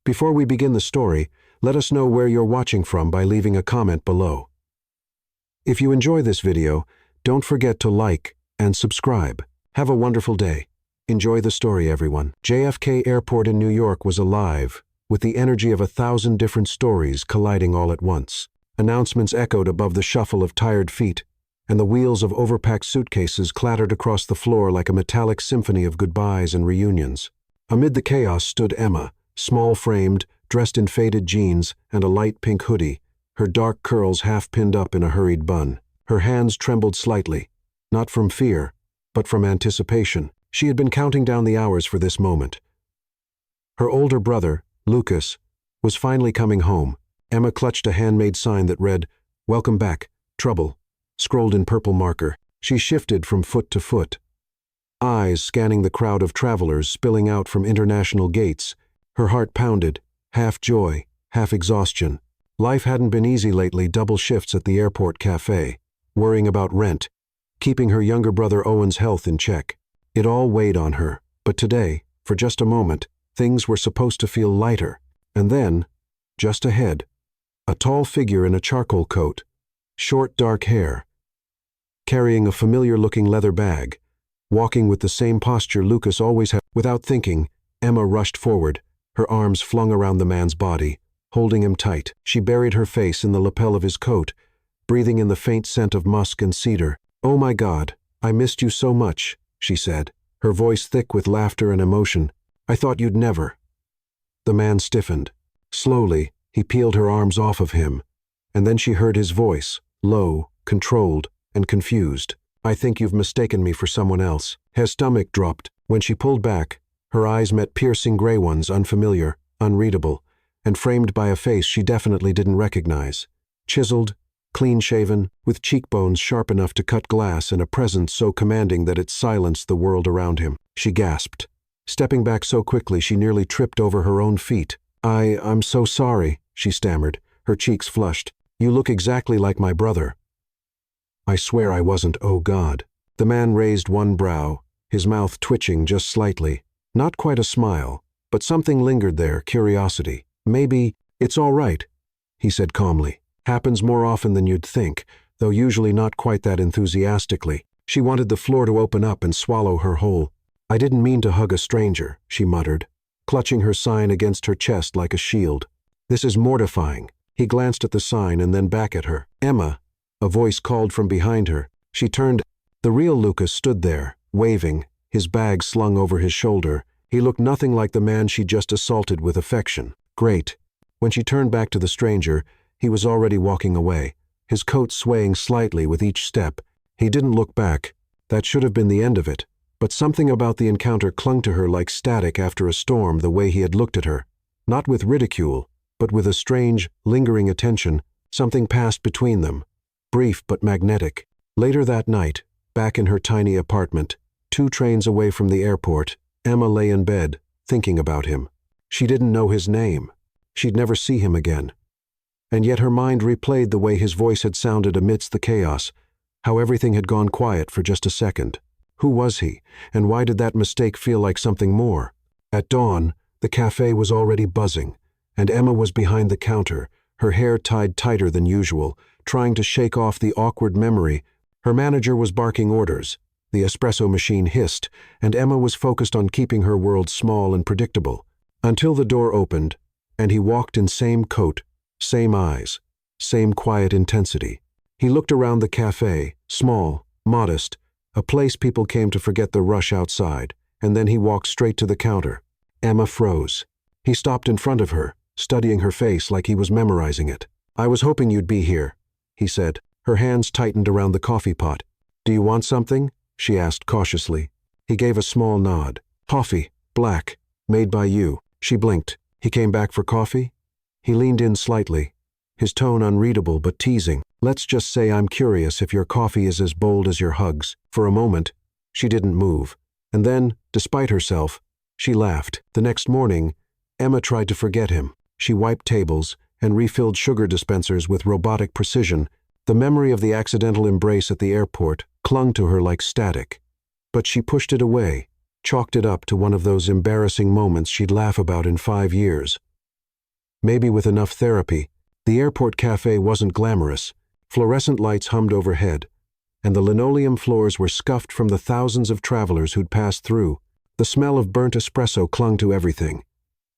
Before we begin the story, let us know where you're watching from by leaving a comment below. If you enjoy this video, don't forget to like and subscribe. Have a wonderful day. Enjoy the story, everyone. JFK Airport in New York was alive, with the energy of 1,000 different stories colliding all at once. Announcements echoed above the shuffle of tired feet, and the wheels of overpacked suitcases clattered across the floor like a metallic symphony of goodbyes and reunions. Amid the chaos stood Emma, small-framed, dressed in faded jeans and a light pink hoodie, her dark curls half pinned up in a hurried bun. Her hands trembled slightly, not from fear, but from anticipation. She had been counting down the hours for this moment. Her older brother, Lucas, was finally coming home. Emma clutched a handmade sign that read, "Welcome back, trouble," scrolled in purple marker. She shifted from foot to foot, eyes scanning the crowd of travelers spilling out from international gates. Her heart pounded, half joy, half exhaustion. Life hadn't been easy lately, double shifts at the airport cafe, worrying about rent, keeping her younger brother Owen's health in check. It all weighed on her, but today, for just a moment, things were supposed to feel lighter. And then, just ahead, a tall figure in a charcoal coat, short dark hair, carrying a familiar-looking leather bag, walking with the same posture Lucas always had. Without thinking, Emma rushed forward, her arms flung around the man's body, holding him tight. She buried her face in the lapel of his coat, breathing in the faint scent of musk and cedar. "Oh my God, I missed you so much," she said, her voice thick with laughter and emotion. "I thought you'd never." The man stiffened. Slowly, he peeled her arms off of him, and then she heard his voice, low, controlled, and confused. "I think you've mistaken me for someone else." His stomach dropped. When she pulled back, her eyes met piercing gray ones, unfamiliar, unreadable, and framed by a face she definitely didn't recognize. Chiseled, clean-shaven, with cheekbones sharp enough to cut glass and a presence so commanding that it silenced the world around him. She gasped, stepping back so quickly she nearly tripped over her own feet. I'm so sorry," she stammered, her cheeks flushed. "You look exactly like my brother." "I swear I wasn't, oh God." The man raised one brow, his mouth twitching just slightly. Not quite a smile, but something lingered there, curiosity. "Maybe it's all right," he said calmly. "Happens more often than you'd think, though usually not quite that enthusiastically." She wanted the floor to open up and swallow her whole. "I didn't mean to hug a stranger," she muttered, clutching her sign against her chest like a shield. "This is mortifying." He glanced at the sign and then back at her. "Emma," a voice called from behind her. She turned. The real Lucas stood there, waving, his bag slung over his shoulder. He looked nothing like the man she'd just assaulted with affection. Great. When she turned back to the stranger, he was already walking away, his coat swaying slightly with each step. He didn't look back. That should have been the end of it. But something about the encounter clung to her like static after a storm, the way he had looked at her. Not with ridicule, but with a strange, lingering attention. Something passed between them, brief but magnetic. Later that night, back in her tiny apartment, 2 trains away from the airport, Emma lay in bed, thinking about him. She didn't know his name. She'd never see him again. And yet her mind replayed the way his voice had sounded amidst the chaos, how everything had gone quiet for just a second. Who was he, and why did that mistake feel like something more? At dawn, the cafe was already buzzing, and Emma was behind the counter, her hair tied tighter than usual, trying to shake off the awkward memory. Her manager was barking orders. The espresso machine hissed, and Emma was focused on keeping her world small and predictable. Until the door opened, and he walked in same coat, same eyes, same quiet intensity. He looked around the cafe, small, modest, a place people came to forget the rush outside, and then he walked straight to the counter. Emma froze. He stopped in front of her, studying her face like he was memorizing it. "I was hoping you'd be here," he said. Her hands tightened around the coffee pot. "Do you want something?" she asked cautiously. He gave a small nod. "Coffee, black, made by you." She blinked. "He came back for coffee?" He leaned in slightly, his tone unreadable but teasing. "Let's just say I'm curious if your coffee is as bold as your hugs." For a moment, she didn't move. And then, despite herself, she laughed. The next morning, Emma tried to forget him. She wiped tables and refilled sugar dispensers with robotic precision. The memory of the accidental embrace at the airport clung to her like static. But she pushed it away, chalked it up to one of those embarrassing moments she'd laugh about in 5 years. maybe with enough therapy. The airport cafe wasn't glamorous. Fluorescent lights hummed overhead, and the linoleum floors were scuffed from the thousands of travelers who'd passed through. The smell of burnt espresso clung to everything.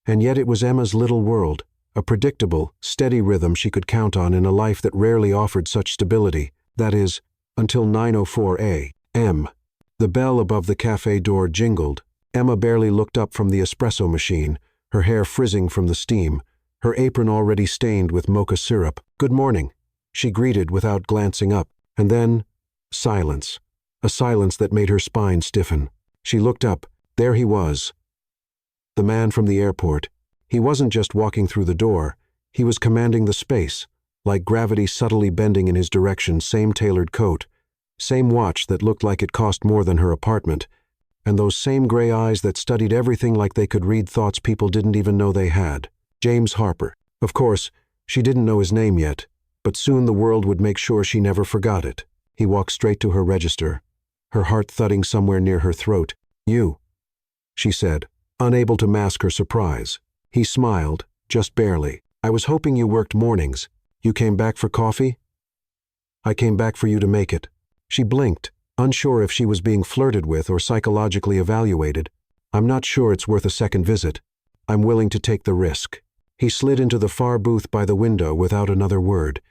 And yet it was Emma's little world, a predictable, steady rhythm she could count on in a life that rarely offered such stability, that is, until 9:04 a.m. The bell above the cafe door jingled. Emma barely looked up from the espresso machine, her hair frizzing from the steam, her apron already stained with mocha syrup. "Good morning," she greeted without glancing up, and then silence. A silence that made her spine stiffen. She looked up. There he was. The man from the airport. He wasn't just walking through the door, he was commanding the space, like gravity subtly bending in his direction. Same tailored coat, same watch that looked like it cost more than her apartment, and those same gray eyes that studied everything like they could read thoughts people didn't even know they had. James Harper. Of course, she didn't know his name yet, but soon the world would make sure she never forgot it. He walked straight to her register, her heart thudding somewhere near her throat. "You," she said, unable to mask her surprise. He smiled, just barely. "I was hoping you worked mornings. You came back for coffee?" "I came back for you to make it." She blinked, unsure if she was being flirted with or psychologically evaluated. "I'm not sure it's worth a second visit. I'm willing to take the risk." He slid into the far booth by the window without another word.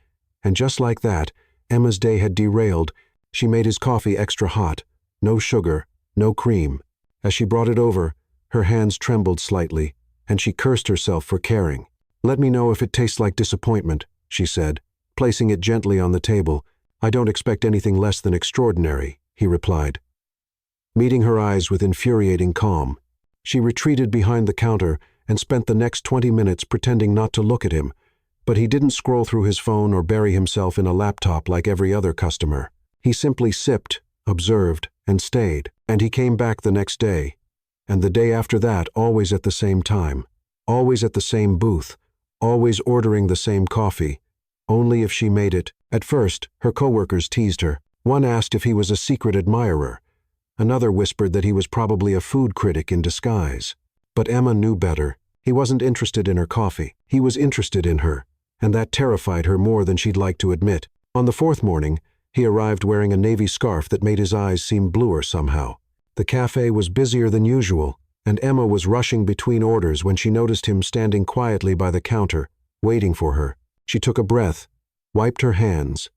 And just like that, Emma's day had derailed. She made his coffee extra hot. No sugar, no cream. As she brought it over, her hands trembled slightly, and she cursed herself for caring. "Let me know if it tastes like disappointment," she said, placing it gently on the table. "I don't expect anything less than extraordinary," he replied. Meeting her eyes with infuriating calm, she retreated behind the counter and spent the next 20 minutes pretending not to look at him, but he didn't scroll through his phone or bury himself in a laptop like every other customer. He simply sipped, observed, and stayed, and he came back the next day, and the day after that, always at the same time, always at the same booth, always ordering the same coffee, only if she made it. At first, her coworkers teased her. One asked if he was a secret admirer. Another whispered that he was probably a food critic in disguise. But Emma knew better. He wasn't interested in her coffee. He was interested in her, and that terrified her more than she'd like to admit. On the fourth morning, he arrived wearing a navy scarf that made his eyes seem bluer somehow. The cafe was busier than usual, and Emma was rushing between orders when she noticed him standing quietly by the counter, waiting for her. She took a breath, wiped her hands,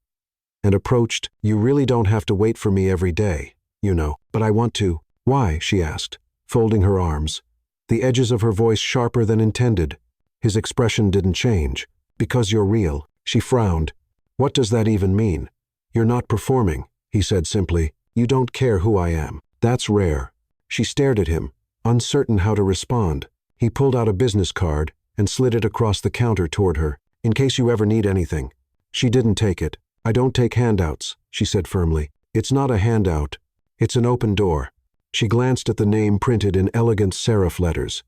and approached. "You really don't have to wait for me every day, you know, but I want to." "Why?" she asked, folding her arms, the edges of her voice sharper than intended. His expression didn't change. "Because you're real." She frowned. "What does that even mean?" "You're not performing," he said simply. "You don't care who I am. That's rare." She stared at him, uncertain how to respond. He pulled out a business card and slid it across the counter toward her. "In case you ever need anything." She didn't take it. "I don't take handouts," she said firmly. "It's not a handout. It's an open door." She glanced at the name printed in elegant serif letters.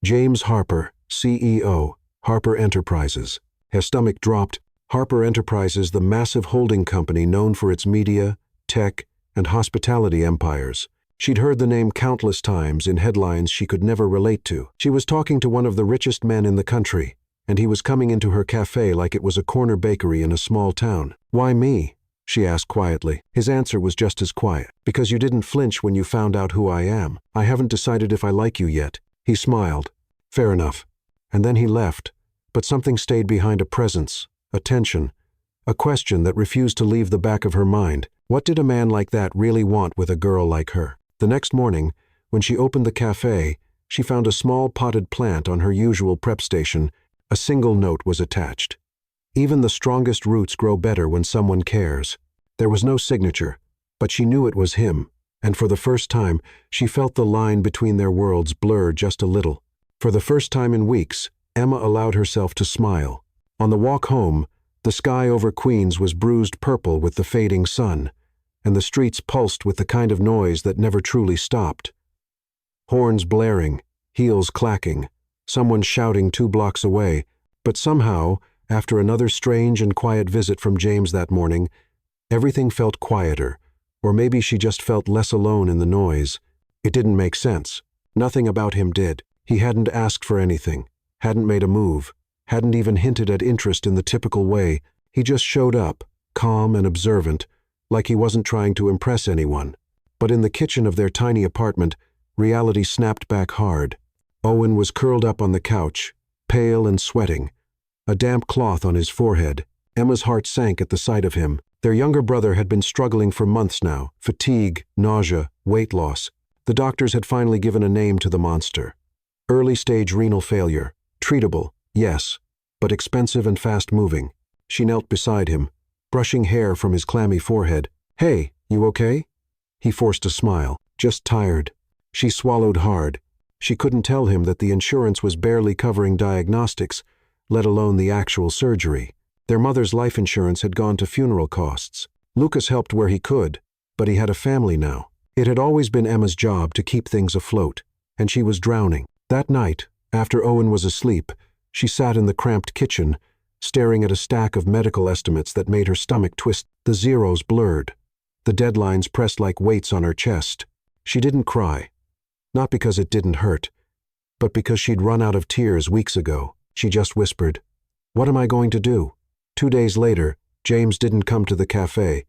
James Harper, CEO, Harper Enterprises. Her stomach dropped. Harper Enterprises, the massive holding company known for its media, tech, and hospitality empires. She'd heard the name countless times in headlines she could never relate to. She was talking to one of the richest men in the country, and he was coming into her cafe like it was a corner bakery in a small town. "Why me?" she asked quietly. His answer was just as quiet. "Because you didn't flinch when you found out who I am. I haven't decided if I like you yet." He smiled. "Fair enough." And then he left, but something stayed behind. A presence, a tension, a question that refused to leave the back of her mind. What did a man like that really want with a girl like her? The next morning, when she opened the cafe, she found a small potted plant on her usual prep station. A single note was attached. Even the strongest roots grow better when someone cares. There was no signature, but she knew it was him, and for the first time, she felt the line between their worlds blur just a little. For the first time in weeks, Emma allowed herself to smile. On the walk home, the sky over Queens was bruised purple with the fading sun, and the streets pulsed with the kind of noise that never truly stopped. Horns blaring, heels clacking, someone shouting 2 blocks away, but somehow, after another strange and quiet visit from James that morning, everything felt quieter, or maybe she just felt less alone in the noise. It didn't make sense. Nothing about him did. He hadn't asked for anything, hadn't made a move, hadn't even hinted at interest in the typical way. He just showed up, calm and observant, like he wasn't trying to impress anyone. But in the kitchen of their tiny apartment, reality snapped back hard. Owen was curled up on the couch, pale and sweating, a damp cloth on his forehead. Emma's heart sank at the sight of him. Their younger brother had been struggling for months now, fatigue, nausea, weight loss. The doctors had finally given a name to the monster. Early-stage renal failure. Treatable, yes, but expensive and fast-moving. She knelt beside him, brushing hair from his clammy forehead. "Hey, you okay?" He forced a smile. "Just tired." She swallowed hard. She couldn't tell him that the insurance was barely covering diagnostics, let alone the actual surgery. Their mother's life insurance had gone to funeral costs. Lucas helped where he could, but he had a family now. It had always been Emma's job to keep things afloat, and she was drowning. That night, after Owen was asleep, she sat in the cramped kitchen, staring at a stack of medical estimates that made her stomach twist. The zeros blurred. The deadlines pressed like weights on her chest. She didn't cry. Not because it didn't hurt, but because she'd run out of tears weeks ago. She just whispered, "What am I going to do?" 2 days later, James didn't come to the cafe,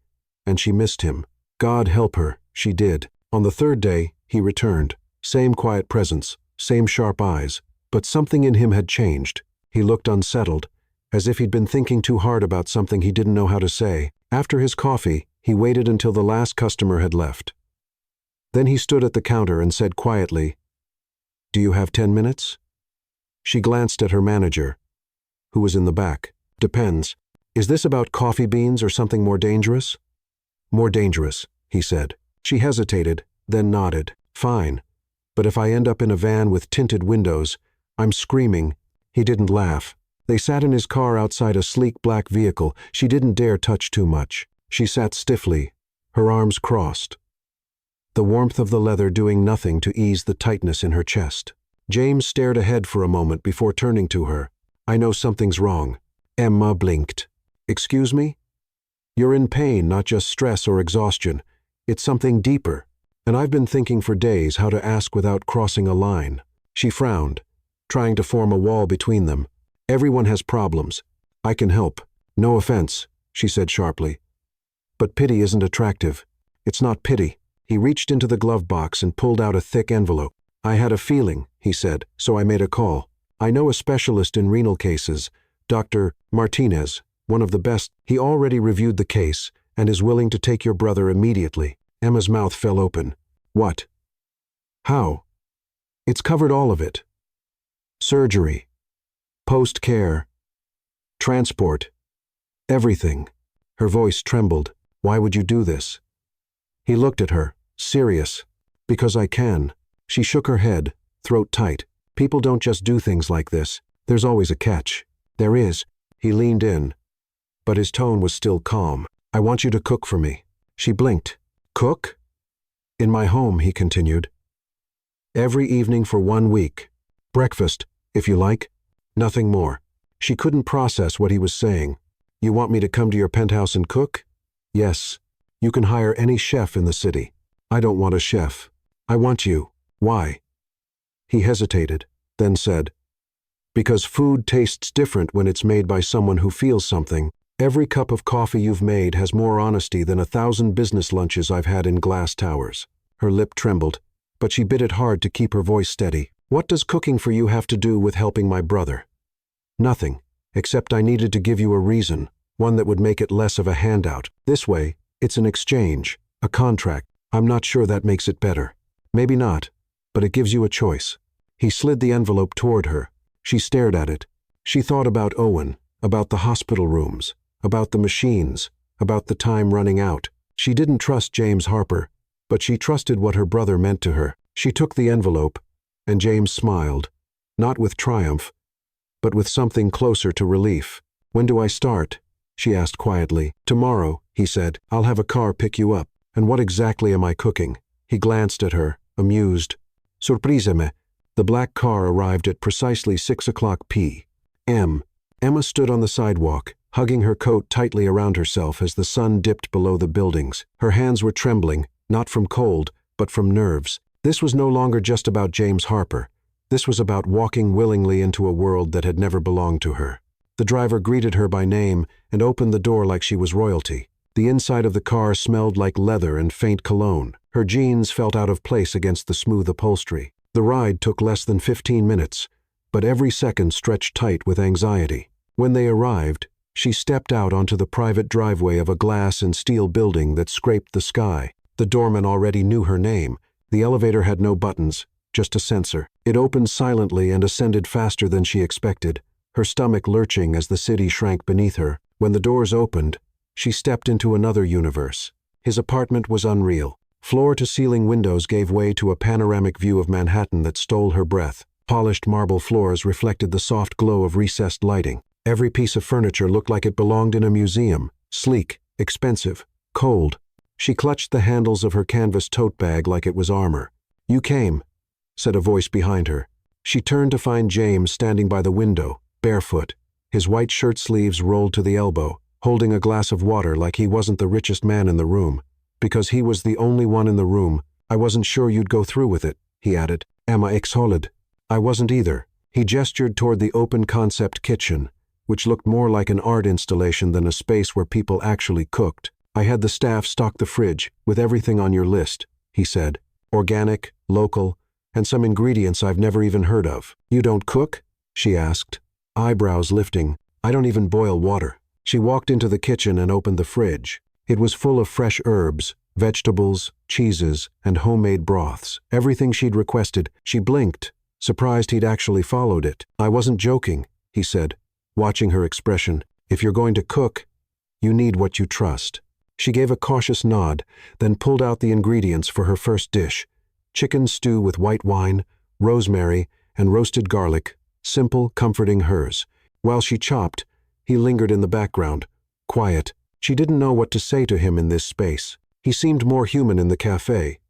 and she missed him. God help her, she did. On the third day, he returned. Same quiet presence, same sharp eyes, but something in him had changed. He looked unsettled, as if he'd been thinking too hard about something he didn't know how to say. After his coffee, he waited until the last customer had left. Then he stood at the counter and said quietly, "Do you have 10 minutes?" She glanced at her manager, who was in the back. "Depends. Is this about coffee beans or something more dangerous?" "More dangerous," he said. She hesitated, then nodded. "Fine. But if I end up in a van with tinted windows, I'm screaming." He didn't laugh. They sat in his car outside a sleek black vehicle. She didn't dare touch too much. She sat stiffly, her arms crossed, the warmth of the leather doing nothing to ease the tightness in her chest. James stared ahead for a moment before turning to her. "I know something's wrong." Emma blinked. "Excuse me?" "You're in pain, not just stress or exhaustion. It's something deeper, and I've been thinking for days how to ask without crossing a line." She frowned, trying to form a wall between them. "Everyone has problems. I can help." "No offense," she said sharply. "But pity isn't attractive. It's not pity." He reached into the glove box and pulled out a thick envelope. "I had a feeling," he said, "so I made a call. I know a specialist in renal cases, Dr. Martinez, one of the best. He already reviewed the case and is willing to take your brother immediately." Emma's mouth fell open. "What? How?" "It's covered all of it. Surgery, post-care, transport, everything." Her voice trembled. "Why would you do this?" He looked at her, serious. "Because I can." She shook her head, throat tight. "People don't just do things like this. There's always a catch." "There is." He leaned in, but his tone was still calm. "I want you to cook for me." She blinked. "Cook?" "In my home," he continued. "Every evening for 1 week. Breakfast, if you like. Nothing more." She couldn't process what he was saying. "You want me to come to your penthouse and cook?" "Yes. You can hire any chef in the city." "I don't want a chef. I want you." "Why?" He hesitated, then said, "Because food tastes different when it's made by someone who feels something. Every cup of coffee you've made has more honesty than 1,000 business lunches I've had in glass towers." Her lip trembled, but she bit it hard to keep her voice steady. "What does cooking for you have to do with helping my brother?" "Nothing, except I needed to give you a reason, one that would make it less of a handout. This way, it's an exchange, a contract. I'm not sure that makes it better. Maybe not, but it gives you a choice." He slid the envelope toward her. She stared at it. She thought about Owen, about the hospital rooms, about the machines, about the time running out. She didn't trust James Harper, but she trusted what her brother meant to her. She took the envelope, and James smiled, not with triumph, but with something closer to relief. "When do I start?" she asked quietly. "Tomorrow," he said. "I'll have a car pick you up." "And what exactly am I cooking?" He glanced at her, amused. "Surpriseme." The black car arrived at precisely 6 o'clock p.m. Emma stood on the sidewalk, hugging her coat tightly around herself as the sun dipped below the buildings. Her hands were trembling, not from cold, but from nerves. This was no longer just about James Harper. This was about walking willingly into a world that had never belonged to her. The driver greeted her by name and opened the door like she was royalty. The inside of the car smelled like leather and faint cologne. Her jeans felt out of place against the smooth upholstery. The ride took less than 15 minutes, but every second stretched tight with anxiety. When they arrived, she stepped out onto the private driveway of a glass and steel building that scraped the sky. The doorman already knew her name. The elevator had no buttons, just a sensor. It opened silently and ascended faster than she expected, her stomach lurching as the city shrank beneath her. When the doors opened, she stepped into another universe. His apartment was unreal. Floor-to-ceiling windows gave way to a panoramic view of Manhattan that stole her breath. Polished marble floors reflected the soft glow of recessed lighting. Every piece of furniture looked like it belonged in a museum, sleek, expensive, cold. She clutched the handles of her canvas tote bag like it was armor. "You came," said a voice behind her. She turned to find James standing by the window, barefoot, his white shirt sleeves rolled to the elbow, holding a glass of water like he wasn't the richest man in the room. "Because he was the only one in the room, I wasn't sure you'd go through with it," he added. "Emma exhaled. "I wasn't either." He gestured toward the open-concept kitchen, which looked more like an art installation than a space where people actually cooked. "I had the staff stock the fridge with everything on your list," he said. "Organic, local, and some ingredients I've never even heard of." "You don't cook?" she asked, eyebrows lifting. "I don't even boil water." She walked into the kitchen and opened the fridge. It was full of fresh herbs, vegetables, cheeses, and homemade broths. Everything she'd requested. She blinked, surprised he'd actually followed it. "I wasn't joking," he said, watching her expression. "If you're going to cook, you need what you trust." She gave a cautious nod, then pulled out the ingredients for her first dish: chicken stew with white wine, rosemary, and roasted garlic, simple, comforting hers. While she chopped, he lingered in the background, quiet. She didn't know what to say to him in this space. He seemed more human in the cafe.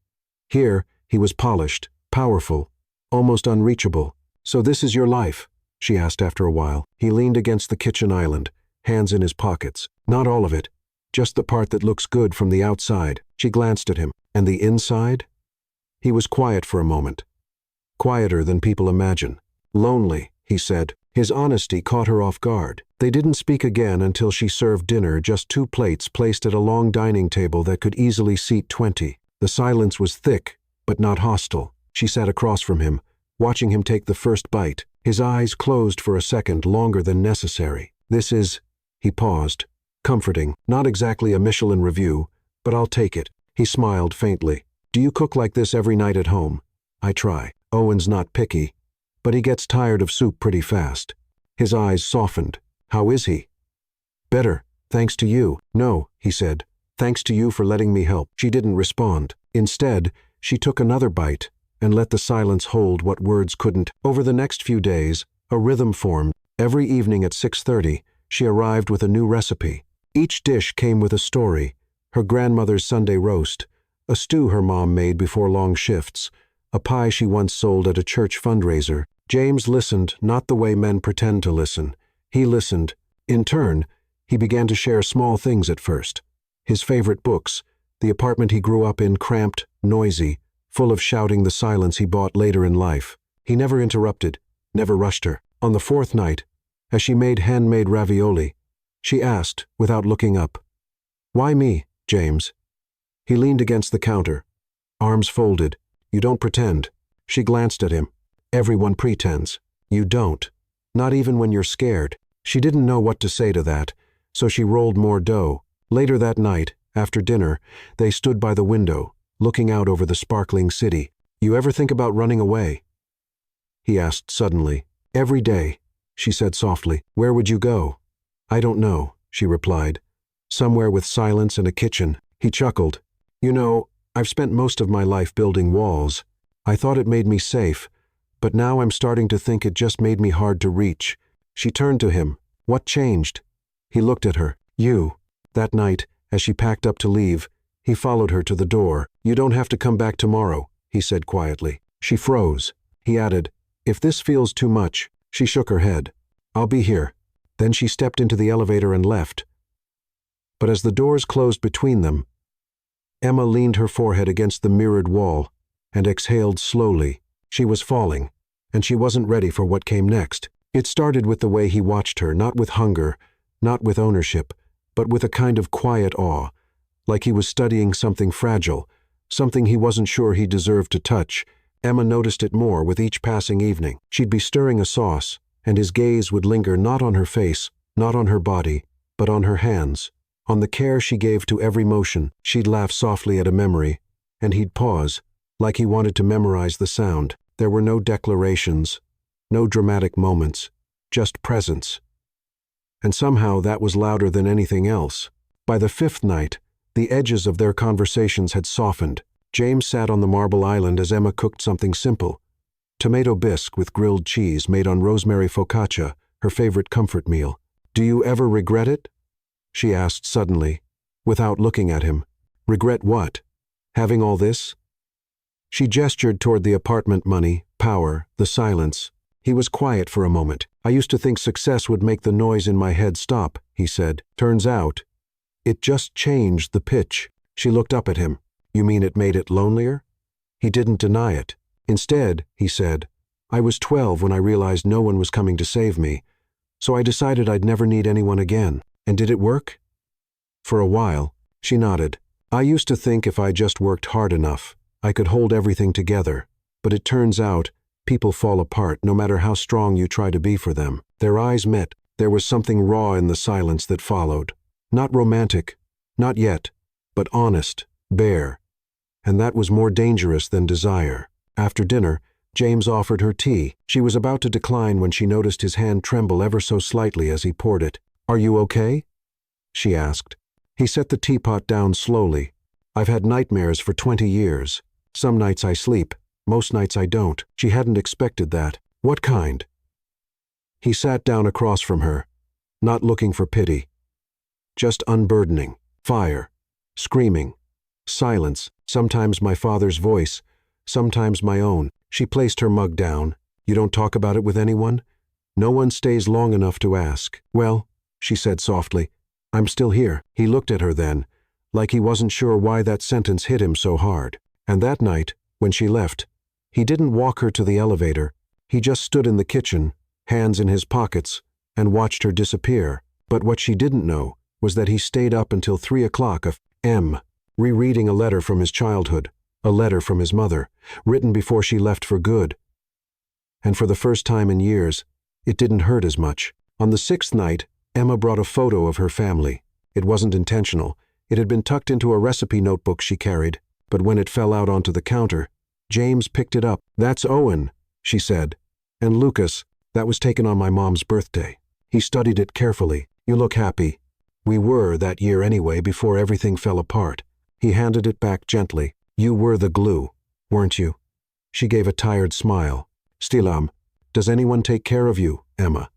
Here, he was polished, powerful, almost unreachable. "So this is your life?" she asked after a while. He leaned against the kitchen island, hands in his pockets. "Not all of it. Just the part that looks good from the outside." She glanced at him. "And the inside?" He was quiet for a moment. Quieter than people imagine. "Lonely," he said. His honesty caught her off guard. They didn't speak again until she served dinner, just 2 plates placed at a long dining table that could easily seat 20. The silence was thick, but not hostile. She sat across from him, watching him take the first bite. His eyes closed for a second, longer than necessary. "This is," he paused, "comforting. Not exactly a Michelin review, but I'll take it." He smiled faintly. "Do you cook like this every night at home?" "I try. Owen's not picky, but he gets tired of soup pretty fast." His eyes softened. "How is he?" "Better, thanks to you." "No," he said. "Thanks to you for letting me help." She didn't respond. Instead, she took another bite and let the silence hold what words couldn't. Over the next few days, a rhythm formed. Every evening at 6:30, she arrived with a new recipe. Each dish came with a story: her grandmother's Sunday roast, a stew her mom made before long shifts, a pie she once sold at a church fundraiser. James listened, not the way men pretend to listen. He listened. In turn, he began to share small things at first. His favorite books, the apartment he grew up in, cramped, noisy, full of shouting, the silence he bought later in life. He never interrupted, never rushed her. On the 4th night, as she made handmade ravioli, she asked, without looking up, "Why me, James?" He leaned against the counter, arms folded. "You don't pretend." She glanced at him. "Everyone pretends. You don't. Not even when you're scared." She didn't know what to say to that, so she rolled more dough. Later that night, after dinner, they stood by the window, looking out over the sparkling city. "You ever think about running away?" he asked suddenly. "Every day," she said softly. "Where would you go?" "I don't know," she replied. "Somewhere with silence and a kitchen." He chuckled. "You know, I've spent most of my life building walls. I thought it made me safe, but now I'm starting to think it just made me hard to reach." She turned to him. "What changed?" He looked at her. "You." That night, as she packed up to leave, he followed her to the door. "You don't have to come back tomorrow," he said quietly. She froze. He added, "If this feels too much." She shook her head. "I'll be here." Then she stepped into the elevator and left. But as the doors closed between them, Emma leaned her forehead against the mirrored wall and exhaled slowly. She was falling, and she wasn't ready for what came next. It started with the way he watched her, not with hunger, not with ownership, but with a kind of quiet awe, like he was studying something fragile, something he wasn't sure he deserved to touch. Emma noticed it more with each passing evening. She'd be stirring a sauce, and his gaze would linger not on her face, not on her body, but on her hands, on the care she gave to every motion. She'd laugh softly at a memory, and he'd pause, like he wanted to memorize the sound. There were no declarations, no dramatic moments, just presence. And somehow that was louder than anything else. By the fifth night, the edges of their conversations had softened. James sat on the marble island as Emma cooked something simple. Tomato bisque with grilled cheese made on rosemary focaccia, her favorite comfort meal. "Do you ever regret it?" she asked suddenly, without looking at him. "Regret what? Having all this?" She gestured toward the apartment money, power, the silence. He was quiet for a moment. "I used to think success would make the noise in my head stop," he said. "Turns out, it just changed the pitch." She looked up at him. "You mean it made it lonelier?" He didn't deny it. "Instead," he said, "I was 12 when I realized no one was coming to save me, so I decided I'd never need anyone again." "And did it work?" "For a while." She nodded. "I used to think if I just worked hard enough, I could hold everything together, but it turns out people fall apart no matter how strong you try to be for them." Their eyes met. There was something raw in the silence that followed. Not romantic, not yet, but honest, bare. And that was more dangerous than desire. After dinner, James offered her tea. She was about to decline when she noticed his hand tremble ever so slightly as he poured it. "Are you okay?" she asked. He set the teapot down slowly. "I've had nightmares for 20 years. Some nights I sleep, most nights I don't." She hadn't expected that. "What kind?" He sat down across from her, not looking for pity. Just unburdening. Fire. Screaming. Silence. Sometimes my father's voice, sometimes my own. She placed her mug down. "You don't talk about it with anyone?" "No one stays long enough to ask." "Well," she said softly, "I'm still here." He looked at her then, like he wasn't sure why that sentence hit him so hard. And that night, when she left, he didn't walk her to the elevator. He just stood in the kitchen, hands in his pockets, and watched her disappear. But what she didn't know was that he stayed up until 3 o'clock rereading a letter from his childhood, a letter from his mother, written before she left for good. And for the first time in years, it didn't hurt as much. On the 6th night, Emma brought a photo of her family. It wasn't intentional. It had been tucked into a recipe notebook she carried, but when it fell out onto the counter, James picked it up. "That's Owen," she said. "And Lucas, that was taken on my mom's birthday." He studied it carefully. "You look happy. We were that year anyway, before everything fell apart." He handed it back gently. "You were the glue, weren't you?" She gave a tired smile. "Stilam, does anyone take care of you, Emma?"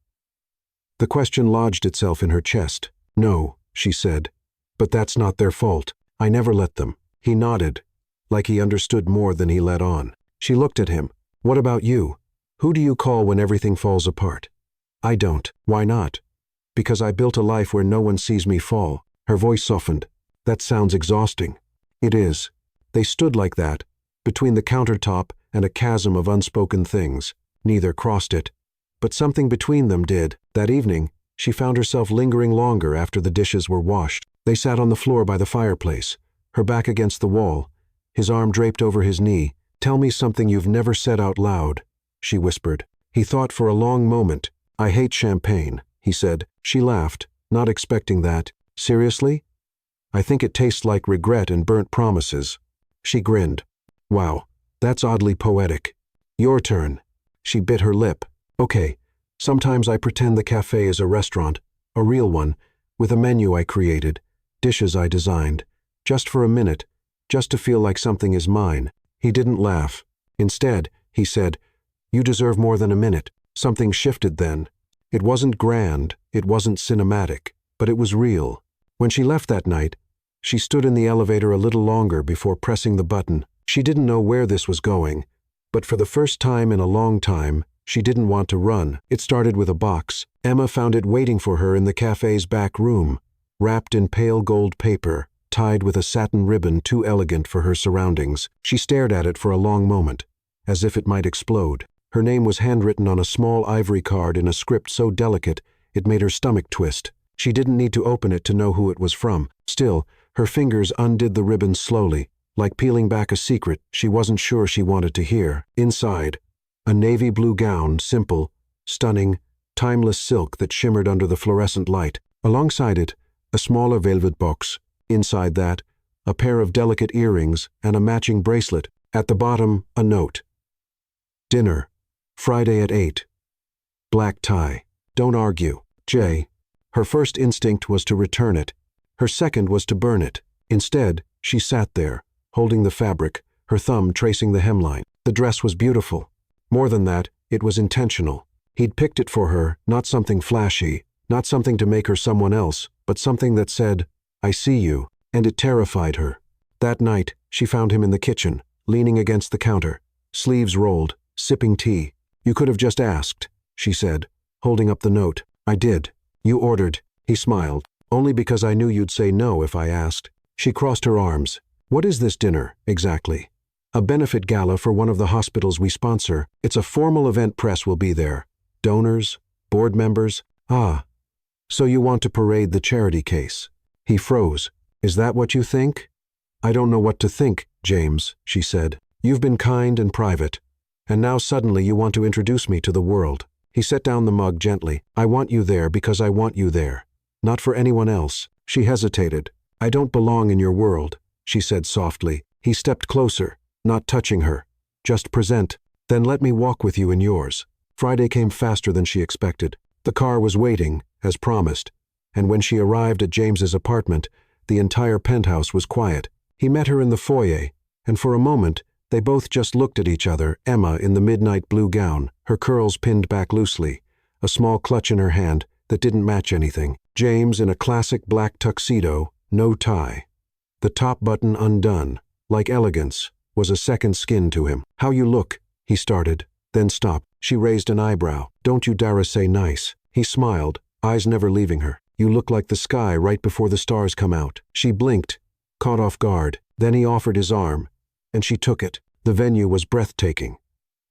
The question lodged itself in her chest. "No," she said, "but that's not their fault. I never let them." He nodded, like he understood more than he let on. She looked at him. "What about you? Who do you call when everything falls apart?" "I don't." "Why not?" "Because I built a life where no one sees me fall." Her voice softened. "That sounds exhausting." "It is." They stood like that, between the countertop and a chasm of unspoken things. Neither crossed it, but something between them did. That evening, she found herself lingering longer after the dishes were washed. They sat on the floor by the fireplace, her back against the wall, his arm draped over his knee. "Tell me something you've never said out loud," she whispered. He thought for a long moment. "I hate champagne," he said. She laughed, not expecting that. "Seriously?" "I think it tastes like regret and burnt promises." She grinned. "Wow, that's oddly poetic." "Your turn." She bit her lip. "Okay, sometimes I pretend the cafe is a restaurant, a real one, with a menu I created, dishes I designed, just for a minute, just to feel like something is mine." He didn't laugh. Instead, he said, "You deserve more than a minute." Something shifted then. It wasn't grand, it wasn't cinematic, but it was real. When she left that night, she stood in the elevator a little longer before pressing the button. She didn't know where this was going, but for the first time in a long time, she didn't want to run. It started with a box. Emma found it waiting for her in the cafe's back room, wrapped in pale gold paper, tied with a satin ribbon too elegant for her surroundings. She stared at it for a long moment, as if it might explode. Her name was handwritten on a small ivory card in a script so delicate it made her stomach twist. She didn't need to open it to know who it was from. Still, her fingers undid the ribbons slowly, like peeling back a secret she wasn't sure she wanted to hear. Inside, a navy blue gown, simple, stunning, timeless silk that shimmered under the fluorescent light. Alongside it, a smaller velvet box. Inside that, a pair of delicate earrings and a matching bracelet. At the bottom, a note. Dinner, Friday at 8. Black tie. Don't argue. J. Her first instinct was to return it. Her second was to burn it. Instead, she sat there, holding the fabric, her thumb tracing the hemline. The dress was beautiful. More than that, it was intentional. He'd picked it for her, not something flashy, not something to make her someone else, but something that said, "I see you," and it terrified her. That night, she found him in the kitchen, leaning against the counter, sleeves rolled, sipping tea. "You could have just asked," she said, holding up the note. "I did. You ordered." He smiled. "Only because I knew you'd say no if I asked." She crossed her arms. "What is this dinner, exactly?" "A benefit gala for one of the hospitals we sponsor. It's a formal event. Press will be there. Donors, board members." "Ah, so you want to parade the charity case." He froze. "Is that what you think?" "I don't know what to think, James," she said. "You've been kind and private, and now suddenly you want to introduce me to the world." He set down the mug gently. "I want you there because I want you there. Not for anyone else." She hesitated. "I don't belong in your world," she said softly. He stepped closer, not touching her. "Just present. Then let me walk with you in yours." Friday came faster than she expected. The car was waiting, as promised, and when she arrived at James's apartment, the entire penthouse was quiet. He met her in the foyer, and for a moment, they both just looked at each other. Emma in the midnight blue gown, her curls pinned back loosely, a small clutch in her hand that didn't match anything. James in a classic black tuxedo, no tie. The top button undone, like elegance, was a second skin to him. "How you look," he started, then stopped. She raised an eyebrow. "Don't you dare say nice." He smiled, eyes never leaving her. "You look like the sky right before the stars come out." She blinked, caught off guard. Then he offered his arm, and she took it. The venue was breathtaking.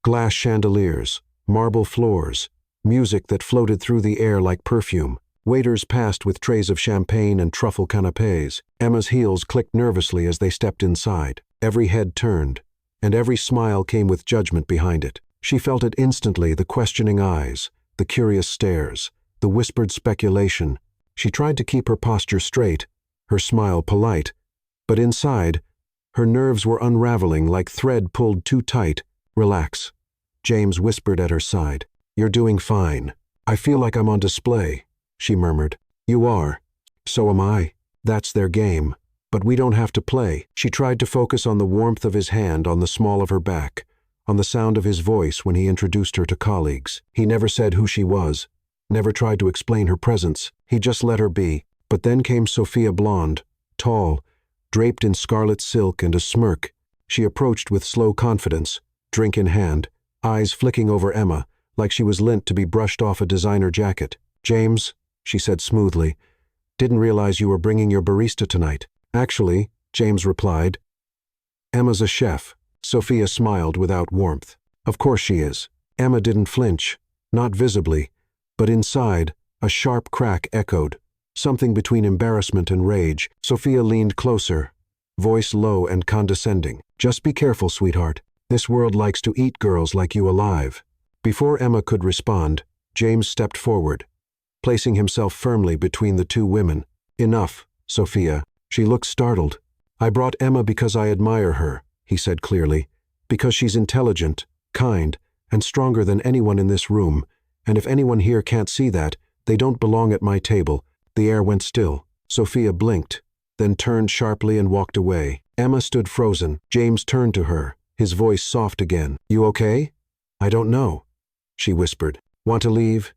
Glass chandeliers, marble floors, music that floated through the air like perfume. Waiters passed with trays of champagne and truffle canapés. Emma's heels clicked nervously as they stepped inside. Every head turned, and every smile came with judgment behind it. She felt it instantly, the questioning eyes, the curious stares, the whispered speculation. She tried to keep her posture straight, her smile polite, but inside, her nerves were unraveling like thread pulled too tight. "Relax," James whispered at her side. "You're doing fine." "I feel like I'm on display," she murmured. "You are. So am I. That's their game. But we don't have to play." She tried to focus on the warmth of his hand on the small of her back, on the sound of his voice when he introduced her to colleagues. He never said who she was, never tried to explain her presence. He just let her be. But then came Sophia, blonde, tall, draped in scarlet silk and a smirk. She approached with slow confidence, drink in hand, eyes flicking over Emma, like she was lint to be brushed off a designer jacket. "James," she said smoothly, "didn't realize you were bringing your barista tonight." "Actually," James replied, "Emma's a chef." Sophia smiled without warmth. "Of course she is." Emma didn't flinch, not visibly, but inside, a sharp crack echoed, something between embarrassment and rage. Sophia leaned closer, voice low and condescending. "Just be careful, sweetheart. This world likes to eat girls like you alive." Before Emma could respond, James stepped forward, placing himself firmly between the two women. "Enough, Sophia." She looked startled. "I brought Emma because I admire her," he said clearly, "because she's intelligent, kind, and stronger than anyone in this room, and if anyone here can't see that, they don't belong at my table." The air went still. Sophia blinked, then turned sharply and walked away. Emma stood frozen. James turned to her, his voice soft again. "You okay?" "I don't know," she whispered. "Want to leave?"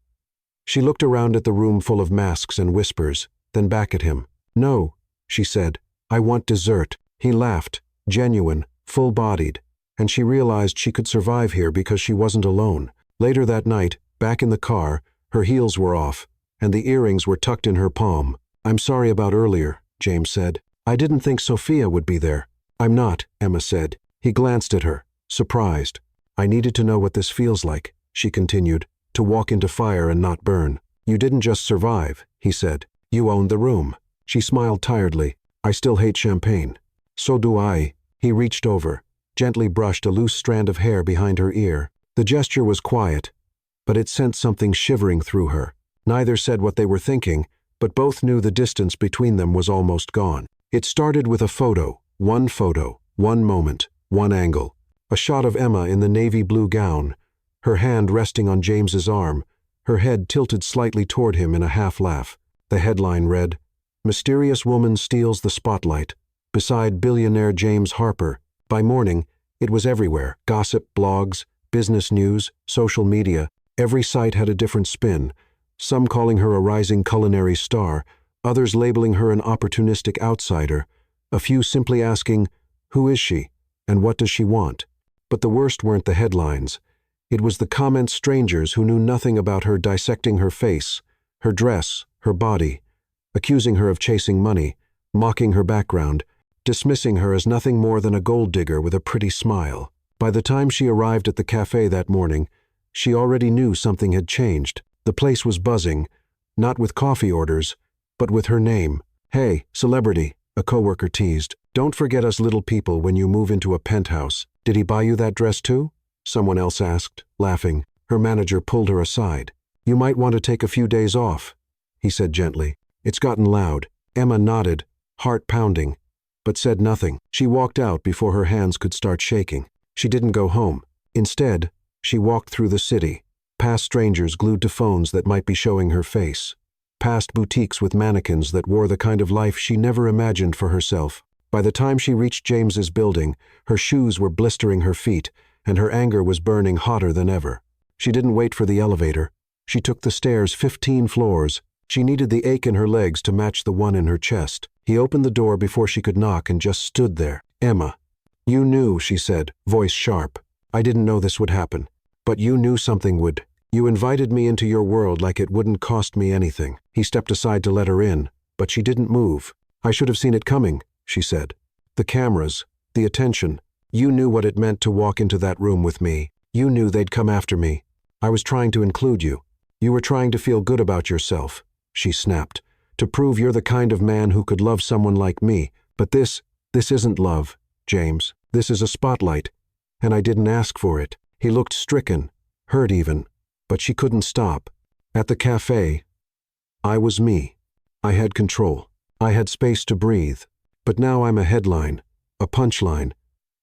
She looked around at the room full of masks and whispers, then back at him. "No," she said. "I want dessert." He laughed, genuine, full-bodied, and she realized she could survive here because she wasn't alone. Later that night, back in the car, her heels were off, and the earrings were tucked in her palm. "I'm sorry about earlier," James said. "I didn't think Sophia would be there." "I'm not," Emma said. He glanced at her, surprised. I needed to know what this feels like, she continued, to walk into fire and not burn. You didn't just survive, he said. You owned the room. She smiled tiredly. I still hate champagne. So do I. He reached over, gently brushed a loose strand of hair behind her ear. The gesture was quiet, but it sent something shivering through her. Neither said what they were thinking, but both knew the distance between them was almost gone. It started with a photo, one moment, one angle. A shot of Emma in the navy blue gown, her hand resting on James's arm, her head tilted slightly toward him in a half-laugh. The headline read, "Mysterious Woman Steals the Spotlight," beside billionaire James Harper. By morning, it was everywhere. Gossip, blogs, business news, social media. Every site had a different spin, some calling her a rising culinary star, others labeling her an opportunistic outsider, a few simply asking, who is she, and what does she want? But the worst weren't the headlines. It was the comments strangers who knew nothing about her dissecting her face, her dress, her body, accusing her of chasing money, mocking her background, dismissing her as nothing more than a gold digger with a pretty smile. By the time she arrived at the cafe that morning, she already knew something had changed. The place was buzzing, not with coffee orders, but with her name. "Hey, celebrity," a coworker teased. "Don't forget us little people when you move into a penthouse. Did he buy you that dress too?" Someone else asked, laughing. Her manager pulled her aside. "You might want to take a few days off," he said gently. "It's gotten loud." Emma nodded, heart pounding, but said nothing. She walked out before her hands could start shaking. She didn't go home. Instead, she walked through the city, past strangers glued to phones that might be showing her face, past boutiques with mannequins that wore the kind of life she never imagined for herself. By the time she reached James's building, her shoes were blistering her feet, and her anger was burning hotter than ever. She didn't wait for the elevator. She took the stairs 15 floors. She needed the ache in her legs to match the one in her chest. He opened the door before she could knock and just stood there. "Emma." "You knew," she said, voice sharp. "I didn't know this would happen. But you knew something would. You invited me into your world like it wouldn't cost me anything." He stepped aside to let her in, but she didn't move. "I should have seen it coming," she said. "The cameras, the attention. You knew what it meant to walk into that room with me. You knew they'd come after me. I was trying to include you. You were trying to feel good about yourself," she snapped, "to prove you're the kind of man who could love someone like me. But this isn't love, James. This is a spotlight, and I didn't ask for it." He looked stricken, hurt even, but she couldn't stop. At the cafe, I was me. I had control. I had space to breathe. But now I'm a headline, a punchline,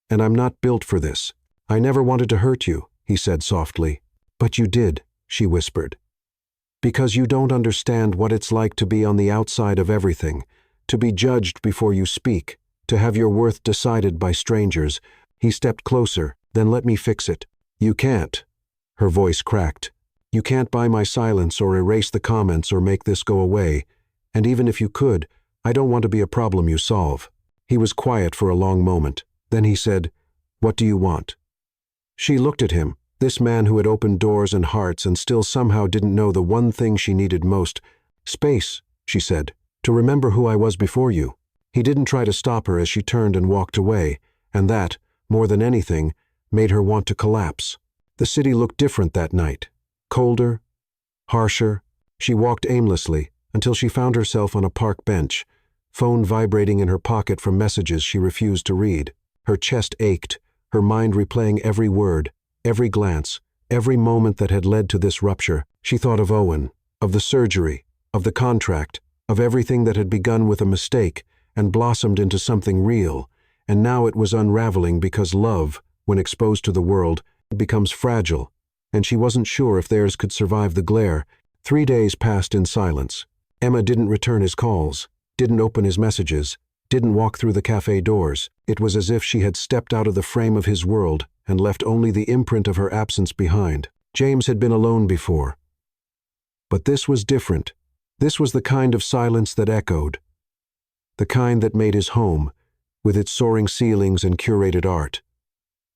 and I'm not built for this. "I never wanted to hurt you," he said softly. "But you did," she whispered. "Because you don't understand what it's like to be on the outside of everything, to be judged before you speak, to have your worth decided by strangers." He stepped closer. "Then let me fix it." "You can't." Her voice cracked. "You can't buy my silence or erase the comments or make this go away. And even if you could, I don't want to be a problem you solve." He was quiet for a long moment. Then he said, "What do you want?" She looked at him, this man who had opened doors and hearts and still somehow didn't know the one thing she needed most. "Space," she said, "to remember who I was before you." He didn't try to stop her as she turned and walked away, and that, more than anything, made her want to collapse. The city looked different that night. Colder, harsher. She walked aimlessly until she found herself on a park bench, phone vibrating in her pocket from messages she refused to read. Her chest ached, her mind replaying every word, every glance, every moment that had led to this rupture. She thought of Owen, of the surgery, of the contract, of everything that had begun with a mistake and blossomed into something real, and now it was unraveling because love, when exposed to the world, becomes fragile, and she wasn't sure if theirs could survive the glare. 3 days passed in silence. Emma didn't return his calls, didn't open his messages, didn't walk through the cafe doors. It was as if she had stepped out of the frame of his world and left only the imprint of her absence behind. James had been alone before. But this was different. This was the kind of silence that echoed, the kind that made his home, with its soaring ceilings and curated art,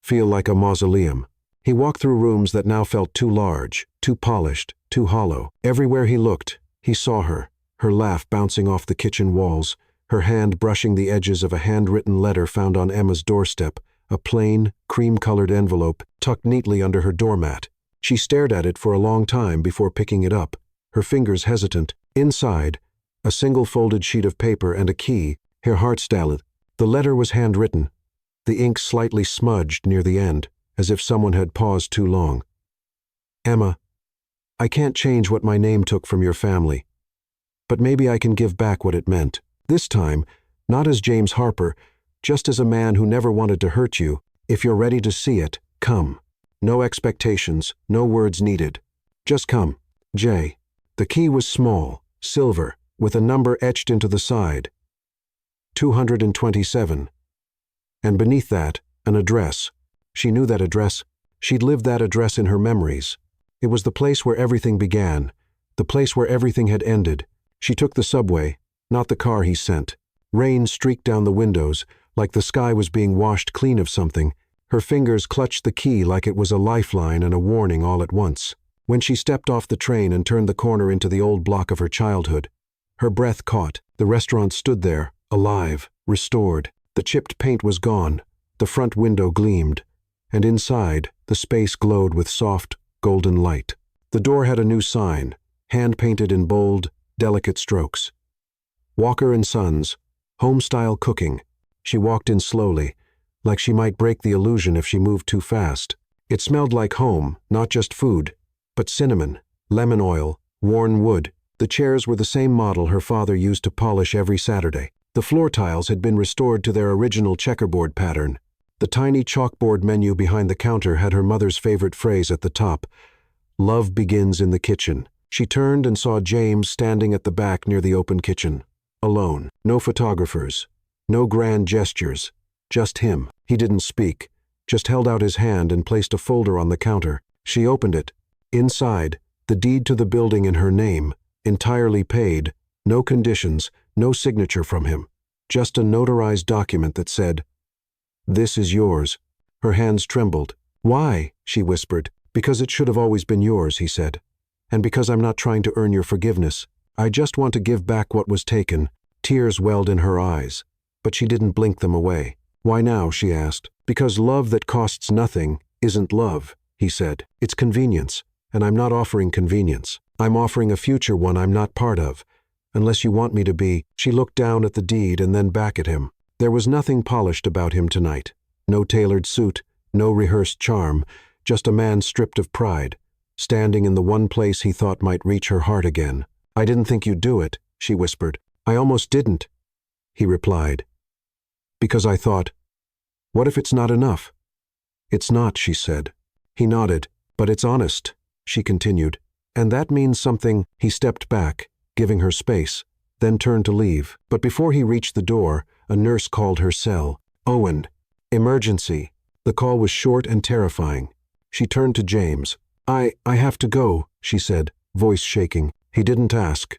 feel like a mausoleum. He walked through rooms that now felt too large, too polished, too hollow. Everywhere he looked, he saw her, her laugh bouncing off the kitchen walls, her hand brushing the edges of a handwritten letter found on Emma's doorstep, a plain, cream-colored envelope tucked neatly under her doormat. She stared at it for a long time before picking it up, her fingers hesitant. Inside, a single folded sheet of paper and a key, her heartfelt. The letter was handwritten, the ink slightly smudged near the end, as if someone had paused too long. Emma, I can't change what my name took from your family, but maybe I can give back what it meant. This time, not as James Harper, just as a man who never wanted to hurt you. If you're ready to see it, come. No expectations, no words needed. Just come. J. The key was small, silver, with a number etched into the side. 227. And beneath that, an address. She knew that address. She'd lived that address in her memories. It was the place where everything began, the place where everything had ended. She took the subway, not the car he sent. Rain streaked down the windows, like the sky was being washed clean of something. Her fingers clutched the key like it was a lifeline and a warning all at once. When she stepped off the train and turned the corner into the old block of her childhood, her breath caught. The restaurant stood there, alive, restored. The chipped paint was gone, the front window gleamed, and inside, the space glowed with soft, golden light. The door had a new sign, hand-painted in bold, delicate strokes. Walker & Sons, home-style cooking. She walked in slowly, like she might break the illusion if she moved too fast. It smelled like home, not just food, but cinnamon, lemon oil, worn wood. The chairs were the same model her father used to polish every Saturday. The floor tiles had been restored to their original checkerboard pattern. The tiny chalkboard menu behind the counter had her mother's favorite phrase at the top, "Love begins in the kitchen." She turned and saw James standing at the back near the open kitchen, alone. No photographers, no grand gestures, just him. He didn't speak, just held out his hand and placed a folder on the counter. She opened it. Inside, the deed to the building in her name, entirely paid, no conditions, no signature from him, just a notarized document that said, "This is yours." Her hands trembled. "Why?" she whispered. "Because it should have always been yours," he said. "And because I'm not trying to earn your forgiveness. I just want to give back what was taken." Tears welled in her eyes, but she didn't blink them away. "Why now?" she asked. "Because love that costs nothing isn't love," he said. "It's convenience, and I'm not offering convenience. I'm offering a future one I'm not part of, unless you want me to be." She looked down at the deed and then back at him. There was nothing polished about him tonight. No tailored suit, no rehearsed charm, just a man stripped of pride, standing in the one place he thought might reach her heart again. "I didn't think you'd do it," she whispered. "I almost didn't," he replied. "Because I thought, what if it's not enough?" "It's not," she said. He nodded. "But it's honest," she continued. "And that means something." He stepped back, giving her space, then turned to leave. But before he reached the door, a nurse called her cell. "Owen. Emergency." The call was short and terrifying. She turned to James. I have to go," she said, voice shaking. He didn't ask.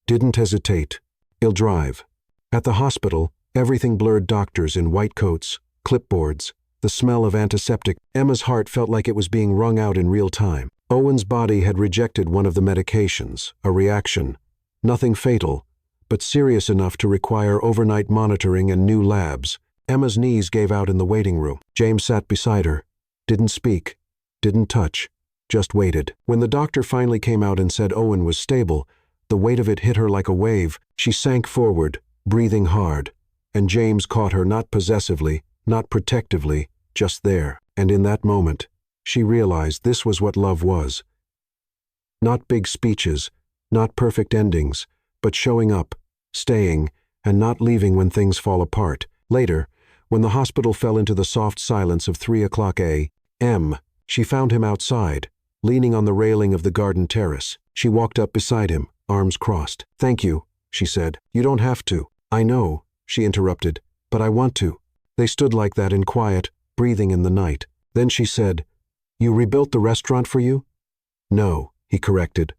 Didn't hesitate. "He'll drive." At the hospital, everything blurred: doctors in white coats, clipboards, the smell of antiseptic. Emma's heart felt like it was being wrung out in real time. Owen's body had rejected one of the medications, a reaction. Nothing fatal, but serious enough to require overnight monitoring and new labs. Emma's knees gave out in the waiting room. James sat beside her, didn't speak, didn't touch, just waited. When the doctor finally came out and said Owen was stable, the weight of it hit her like a wave. She sank forward, breathing hard, and James caught her, not possessively, not protectively, just there. And in that moment, she realized this was what love was. Not big speeches, not perfect endings, but showing up, staying, and not leaving when things fall apart. Later, when the hospital fell into the soft silence of 3 a.m, she found him outside, leaning on the railing of the garden terrace. She walked up beside him, arms crossed. "Thank you," she said. "You don't have to." "I know," she interrupted, "but I want to." They stood like that in quiet, breathing in the night. Then she said, "You rebuilt the restaurant for you?" "No," he corrected.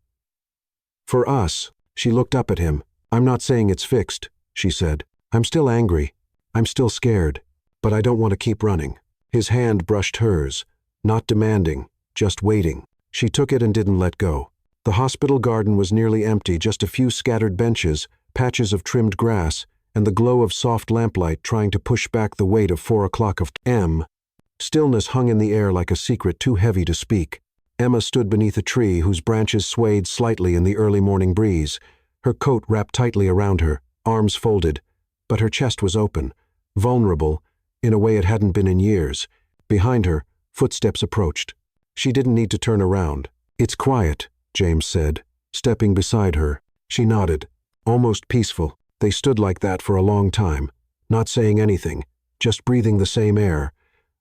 "For us." She looked up at him. "I'm not saying it's fixed," she said. "I'm still angry. I'm still scared. But I don't want to keep running." His hand brushed hers, not demanding, just waiting. She took it and didn't let go. The hospital garden was nearly empty, just a few scattered benches, patches of trimmed grass, and the glow of soft lamplight trying to push back the weight of 4 o'clock of M. Stillness hung in the air like a secret too heavy to speak. Emma stood beneath a tree whose branches swayed slightly in the early morning breeze, her coat wrapped tightly around her, arms folded, but her chest was open, vulnerable, in a way it hadn't been in years. Behind her, footsteps approached. She didn't need to turn around. "It's quiet," James said, stepping beside her. She nodded, almost peaceful. They stood like that for a long time, not saying anything, just breathing the same air,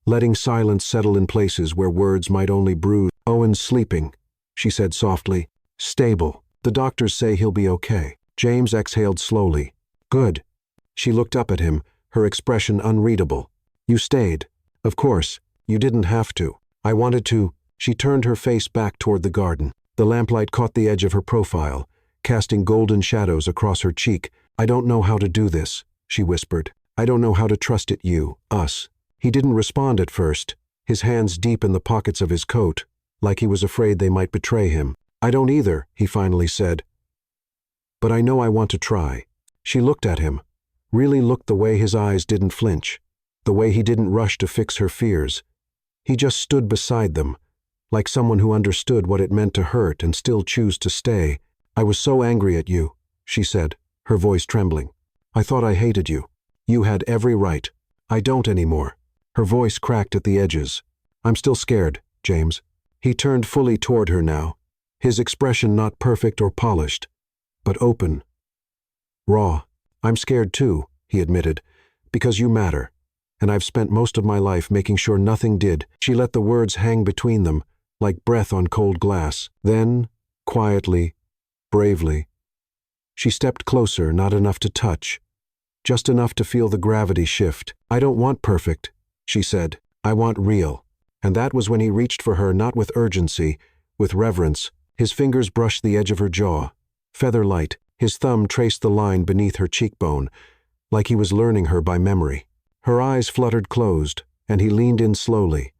letting silence settle in places where words might only bruise. "Owen's sleeping," she said softly. "Stable. The doctors say he'll be okay." James exhaled slowly. "Good." She looked up at him, her expression unreadable. "You stayed." "Of course. You didn't have to. I wanted to." She turned her face back toward the garden. The lamplight caught the edge of her profile, casting golden shadows across her cheek. "I don't know how to do this," she whispered. "I don't know how to trust it, us." He didn't respond at first, his hands deep in the pockets of his coat, like he was afraid they might betray him. "I don't either," he finally said. "But I know I want to try." She looked at him, really looked the way his eyes didn't flinch, the way he didn't rush to fix her fears. He just stood beside them, like someone who understood what it meant to hurt and still choose to stay. "I was so angry at you," she said, her voice trembling. "I thought I hated you. You had every right. I don't anymore." Her voice cracked at the edges. "I'm still scared, James." He turned fully toward her now, his expression not perfect or polished, but open, raw. "I'm scared too," he admitted, "because you matter, and I've spent most of my life making sure nothing did." She let the words hang between them, like breath on cold glass. Then, quietly, bravely, she stepped closer, not enough to touch, just enough to feel the gravity shift. "I don't want perfect," she said. "I want real." And that was when he reached for her, not with urgency, with reverence. His fingers brushed the edge of her jaw, feather light. His thumb traced the line beneath her cheekbone, like he was learning her by memory. Her eyes fluttered closed, and he leaned in slowly,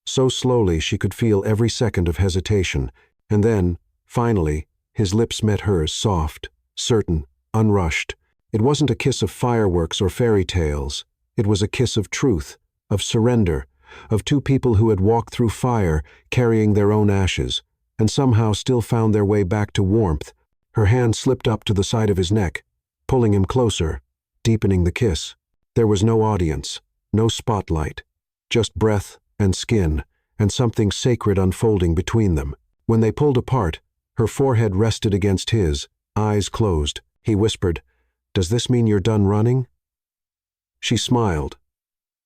so slowly she could feel every second of hesitation. And then, finally, his lips met hers, soft, certain, unrushed. It wasn't a kiss of fireworks or fairy tales. It was a kiss of truth, of surrender, of two people who had walked through fire, carrying their own ashes, and somehow still found their way back to warmth. Her hand slipped up to the side of his neck, pulling him closer, deepening the kiss. There was no audience, no spotlight, just breath and skin, and something sacred unfolding between them. When they pulled apart, her forehead rested against his, eyes closed. He whispered, "Does this mean you're done running?" She smiled.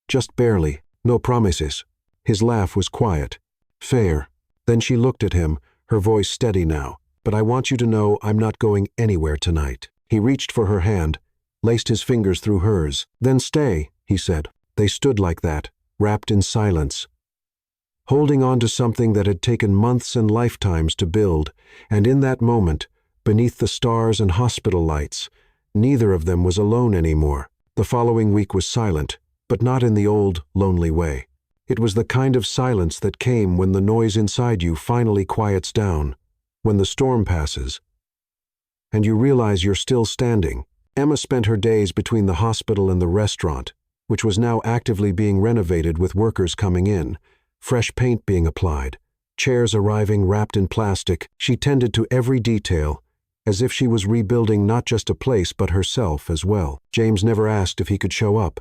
"Just barely. No promises." His laugh was quiet. "Fair." Then she looked at him, her voice steady now. "But I want you to know I'm not going anywhere tonight." He reached for her hand, laced his fingers through hers. "Then stay," he said. They stood like that, wrapped in silence, holding on to something that had taken months and lifetimes to build. And in that moment, beneath the stars and hospital lights, neither of them was alone anymore. The following week was silent, but not in the old, lonely way. It was the kind of silence that came when the noise inside you finally quiets down, when the storm passes, and you realize you're still standing. Emma spent her days between the hospital and the restaurant, which was now actively being renovated with workers coming in, fresh paint being applied, chairs arriving wrapped in plastic. She tended to every detail, as if she was rebuilding not just a place but herself as well. James never asked if he could show up.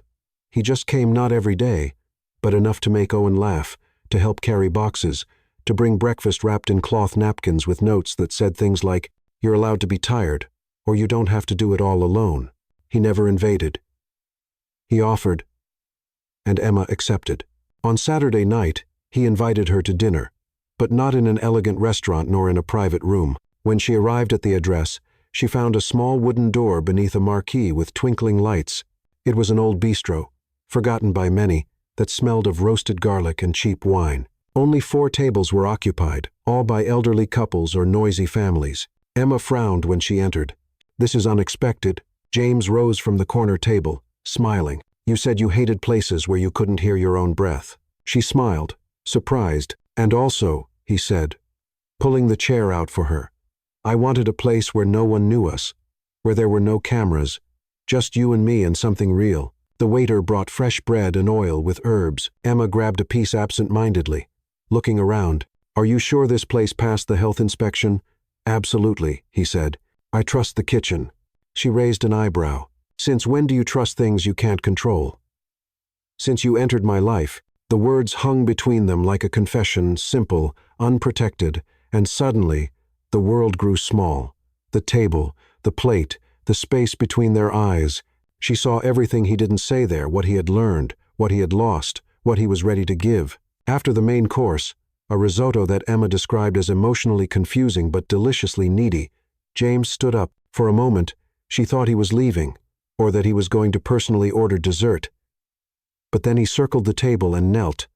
He just came, not every day, but enough to make Owen laugh, to help carry boxes, to bring breakfast wrapped in cloth napkins with notes that said things like, "You're allowed to be tired," or "You don't have to do it all alone." He never invaded. He offered, and Emma accepted. On Saturday night, he invited her to dinner, but not in an elegant restaurant nor in a private room. When she arrived at the address, she found a small wooden door beneath a marquee with twinkling lights. It was an old bistro, forgotten by many, that smelled of roasted garlic and cheap wine. Only 4 tables were occupied, all by elderly couples or noisy families. Emma frowned when she entered. "This is unexpected." James rose from the corner table, smiling. "You said you hated places where you couldn't hear your own breath." She smiled, surprised. "And also," he said, pulling the chair out for her, "I wanted a place where no one knew us, where there were no cameras, Just you and me and something real. The waiter brought fresh bread and oil with herbs. Emma grabbed a piece absent-mindedly. Looking around, "Are you sure this place passed the health inspection?" "Absolutely," he said. "I trust the kitchen." She raised an eyebrow. "Since when do you trust things you can't control?" "Since you entered my life." The words hung between them like a confession, simple, unprotected, and suddenly, the world grew small. The table, the plate, the space between their eyes. She saw everything he didn't say there, what he had learned, what he had lost, what he was ready to give. After the main course, a risotto that Emma described as emotionally confusing but deliciously needy, James stood up. For a moment, she thought he was leaving, or that he was going to personally order dessert. But then he circled the table and knelt.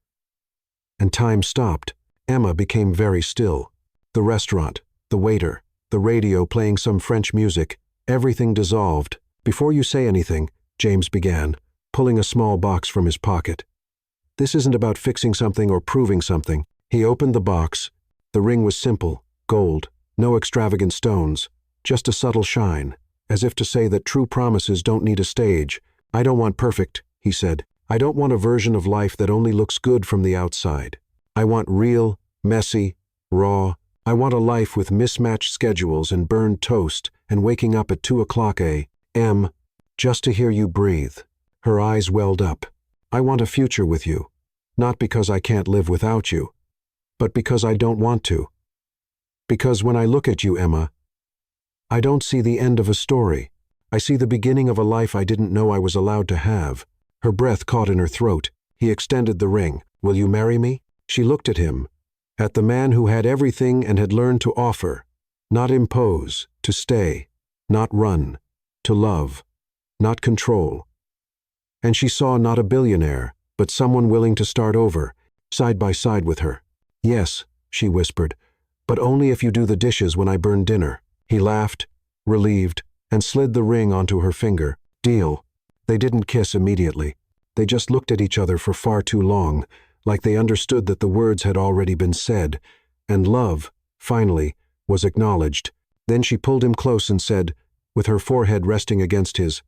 And time stopped. Emma became very still. The restaurant, the waiter, the radio playing some French music, everything dissolved. "Before you say anything," James began, pulling a small box from his pocket. "This isn't about fixing something or proving something." He opened the box. The ring was simple, gold, no extravagant stones, just a subtle shine, as if to say that true promises don't need a stage. "I don't want perfect," he said. "I don't want a version of life that only looks good from the outside. I want real, messy, raw. I want a life with mismatched schedules and burned toast and waking up at 2 o'clock a.m. just to hear you breathe." Her eyes welled up. "I want a future with you, not because I can't live without you, but because I don't want to. Because when I look at you, Emma, I don't see the end of a story. I see the beginning of a life I didn't know I was allowed to have." Her breath caught in her throat. He extended the ring. "Will you marry me?" She looked at him, at the man who had everything and had learned to offer, not impose, to stay, not run, to love, not control. And she saw not a billionaire, but someone willing to start over, side by side with her. "Yes," she whispered, "but only if you do the dishes when I burn dinner." He laughed, relieved, and slid the ring onto her finger. "Deal." They didn't kiss immediately. They just looked at each other for far too long, like they understood that the words had already been said, and love, finally, was acknowledged. Then she pulled him close and said, with her forehead resting against his,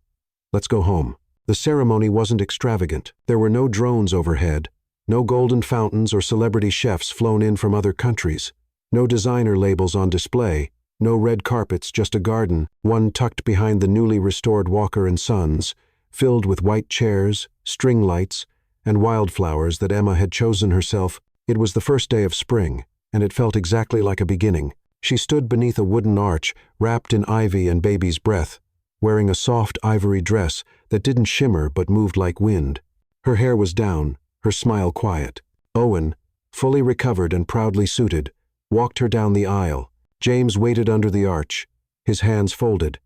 "Let's go home." The ceremony wasn't extravagant. There were no drones overhead, no golden fountains or celebrity chefs flown in from other countries, no designer labels on display, no red carpets, just a garden, one tucked behind the newly restored Walker and Sons, filled with white chairs, string lights, and wildflowers that Emma had chosen herself. It was the first day of spring, and it felt exactly like a beginning. She stood beneath a wooden arch, wrapped in ivy and baby's breath, wearing a soft ivory dress that didn't shimmer but moved like wind. Her hair was down, her smile quiet. Owen, fully recovered and proudly suited, walked her down the aisle. James waited under the arch, his hands folded,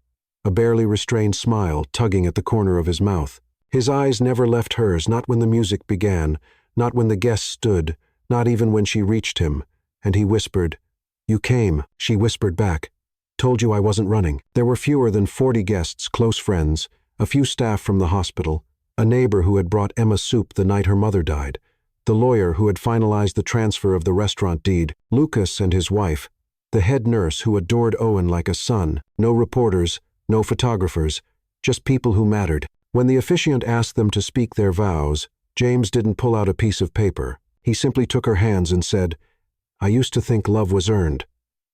a barely restrained smile tugging at the corner of his mouth. His eyes never left hers, not when the music began, not when the guests stood, not even when she reached him, and he whispered, "You came," she whispered back. "Told you I wasn't running." There were fewer than 40 guests, close friends, a few staff from the hospital, a neighbor who had brought Emma soup the night her mother died, the lawyer who had finalized the transfer of the restaurant deed, Lucas and his wife, the head nurse who adored Owen like a son. No reporters, no photographers, just people who mattered. When the officiant asked them to speak their vows, James didn't pull out a piece of paper. He simply took her hands and said, "I used to think love was earned,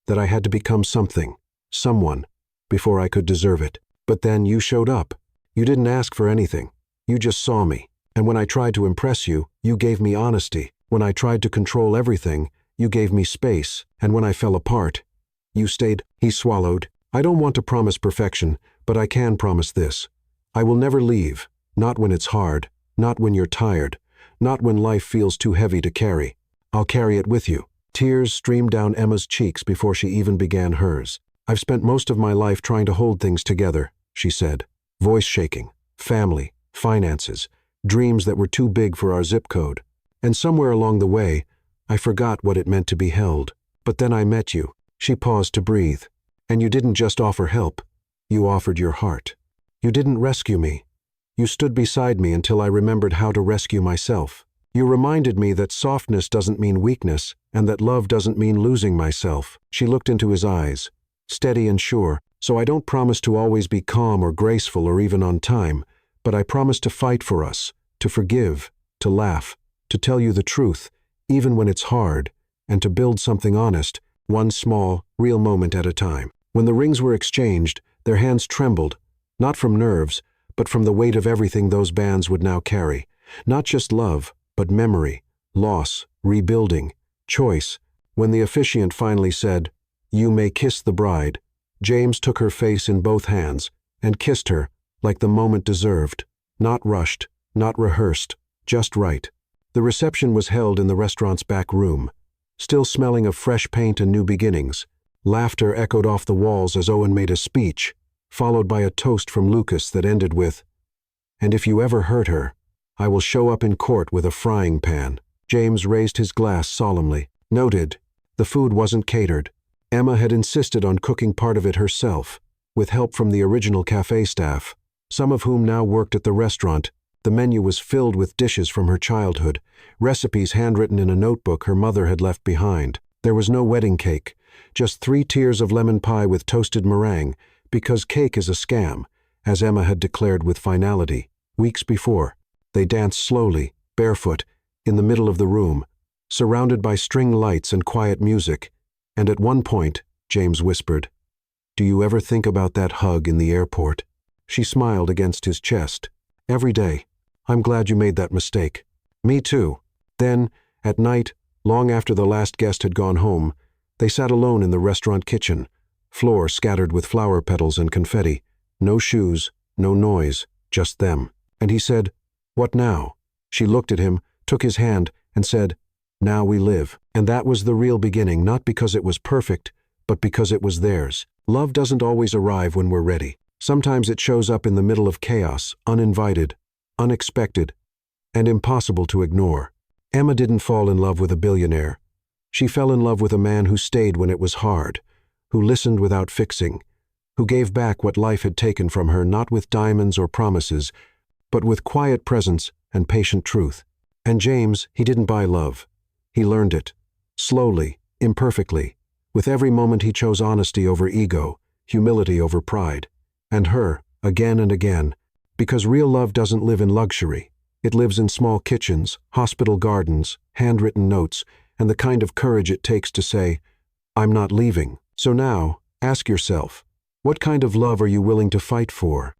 that I had to become something, someone, before I could deserve it. But then you showed up. You didn't ask for anything. You just saw me. And when I tried to impress you, you gave me honesty. When I tried to control everything, you gave me space. And when I fell apart, you stayed." He swallowed. "I don't want to promise perfection, but I can promise this. I will never leave, not when it's hard, not when you're tired, not when life feels too heavy to carry. I'll carry it with you." Tears streamed down Emma's cheeks before she even began hers. "I've spent most of my life trying to hold things together," she said, voice shaking. "Family, finances, dreams that were too big for our zip code. And somewhere along the way, I forgot what it meant to be held. But then I met you." She paused to breathe. "And you didn't just offer help. You offered your heart. You didn't rescue me. You stood beside me until I remembered how to rescue myself. You reminded me that softness doesn't mean weakness, and that love doesn't mean losing myself." She looked into his eyes, steady and sure, So I don't promise to always be calm or graceful or even on time, but I promise to fight for us, to forgive, to laugh, to tell you the truth, even when it's hard, and to build something honest, one small, real moment at a time. When the rings were exchanged, their hands trembled, not from nerves, but from the weight of everything those bands would now carry. Not just love, but memory, loss, rebuilding, choice. When the officiant finally said, "You may kiss the bride," James took her face in both hands and kissed her like the moment deserved, not rushed, not rehearsed, just right. The reception was held in the restaurant's back room, still smelling of fresh paint and new beginnings. Laughter echoed off the walls as Owen made a speech, followed by a toast from Lucas that ended with, "And if you ever hurt her, I will show up in court with a frying pan." James raised his glass solemnly. Noted, the food wasn't catered. Emma had insisted on cooking part of it herself, with help from the original cafe staff, some of whom now worked at the restaurant. The menu was filled with dishes from her childhood, recipes handwritten in a notebook her mother had left behind. There was no wedding cake, just 3 tiers of lemon pie with toasted meringue, because cake is a scam, as Emma had declared with finality. Weeks before, they danced slowly, barefoot, in the middle of the room, surrounded by string lights and quiet music. And at one point, James whispered, "Do you ever think about that hug in the airport?" She smiled against his chest. "Every day. I'm glad you made that mistake." "Me too." Then, at night, long after the last guest had gone home, they sat alone in the restaurant kitchen, floor scattered with flower petals and confetti. No shoes, no noise, just them. And he said, "What now?" She looked at him, took his hand, and said, "Now we live." And that was the real beginning, not because it was perfect, but because it was theirs. Love doesn't always arrive when we're ready. Sometimes it shows up in the middle of chaos, uninvited, unexpected, and impossible to ignore. Emma didn't fall in love with a billionaire. She fell in love with a man who stayed when it was hard, who listened without fixing, who gave back what life had taken from her, not with diamonds or promises, but with quiet presence and patient truth. And James, he didn't buy love. He learned it, slowly, imperfectly. With every moment he chose honesty over ego, humility over pride. And her, again and again, because real love doesn't live in luxury. It lives in small kitchens, hospital gardens, handwritten notes, and the kind of courage it takes to say, "I'm not leaving." So now, ask yourself, what kind of love are you willing to fight for?